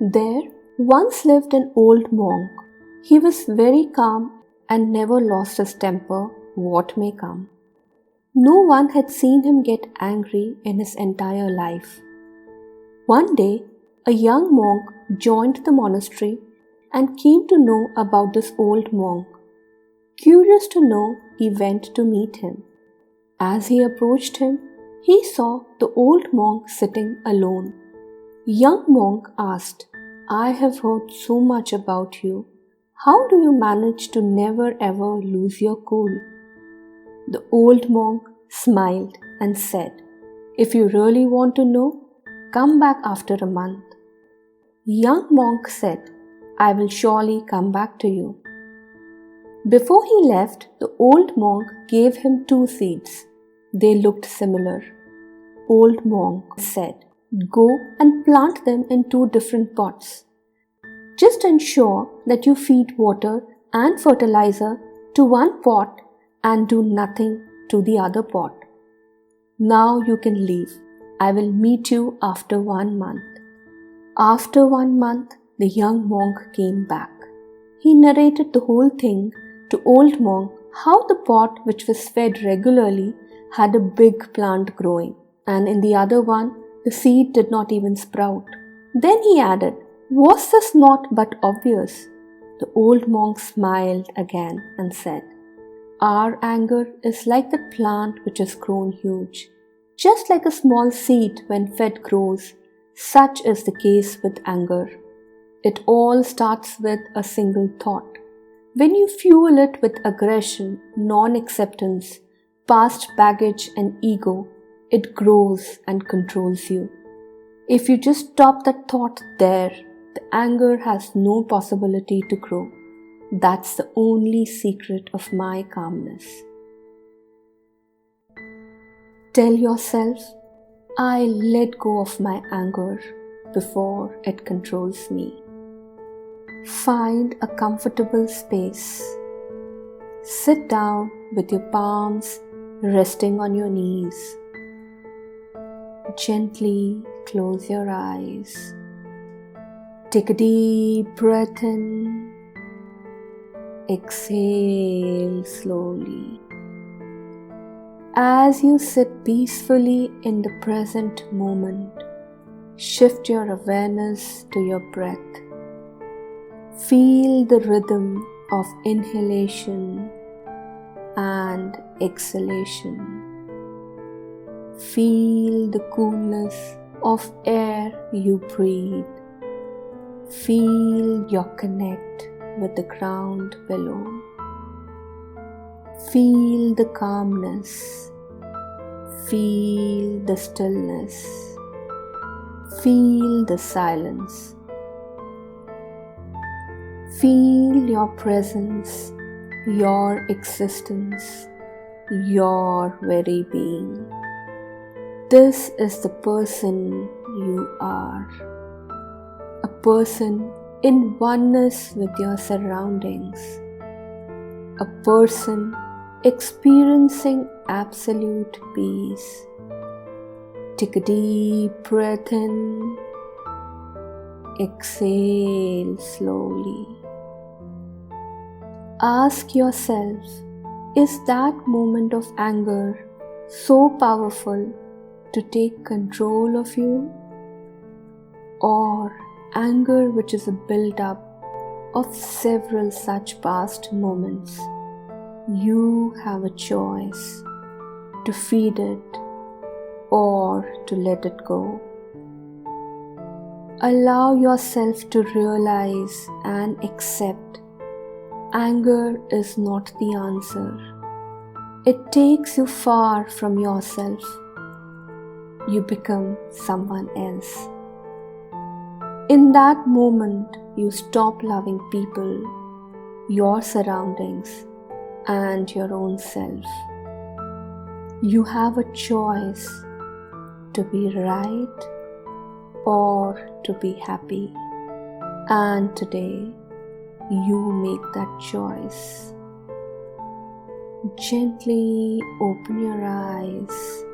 There once lived an old monk. He was very calm and never lost his temper, what may come. No one had seen him get angry in his entire life. One day, a young monk joined the monastery and came to know about this old monk. Curious to know, he went to meet him. As he approached him, he saw the old monk sitting alone. Young monk asked, "I have heard so much about you. How do you manage to never ever lose your cool?" The old monk smiled and said, "If you really want to know, come back after a month." Young monk said, "I will surely come back to you." Before he left, the old monk gave him 2 seeds. They looked similar. Old monk said, "Go and plant them in 2 different pots. Just ensure that you feed water and fertilizer to one pot and do nothing to the other pot. Now you can leave. I will meet you after 1 month." After 1 month, the young monk came back. He narrated the whole thing to old monk, how the pot which was fed regularly had a big plant growing, and in the other one, the seed did not even sprout. Then he added, "Was this not but obvious?" The old monk smiled again and said, "Our anger is like that plant which has grown huge. Just like a small seed when fed grows, such is the case with anger. It all starts with a single thought. When you fuel it with aggression, non-acceptance, past baggage and ego, it grows and controls you. If you just stop that thought there, the anger has no possibility to grow. That's the only secret of my calmness." Tell yourself, "I let go of my anger before it controls me." Find a comfortable space. Sit down with your palms resting on your knees. Gently close your eyes. Take a deep breath in. Exhale slowly. As you sit peacefully in the present moment, shift your awareness to your breath. Feel the rhythm of inhalation and exhalation. Feel the coolness of air you breathe. Feel your connect with the ground below. Feel the calmness. Feel the stillness. Feel the silence. Feel your presence, your existence, your very being. This is the person you are. A person in oneness with your surroundings. A person experiencing absolute peace. Take a deep breath in. Exhale slowly. Ask yourself, is that moment of anger so powerful to take control of you? Or anger which is a build-up of several such past moments? You have a choice to feed it or to let it go. Allow yourself to realize and accept anger is not the answer. It takes you far from yourself. You become someone else. In that moment, you stop loving people, your surroundings, and your own self. You have a choice to be right or to be happy. And today, you make that choice. Gently open your eyes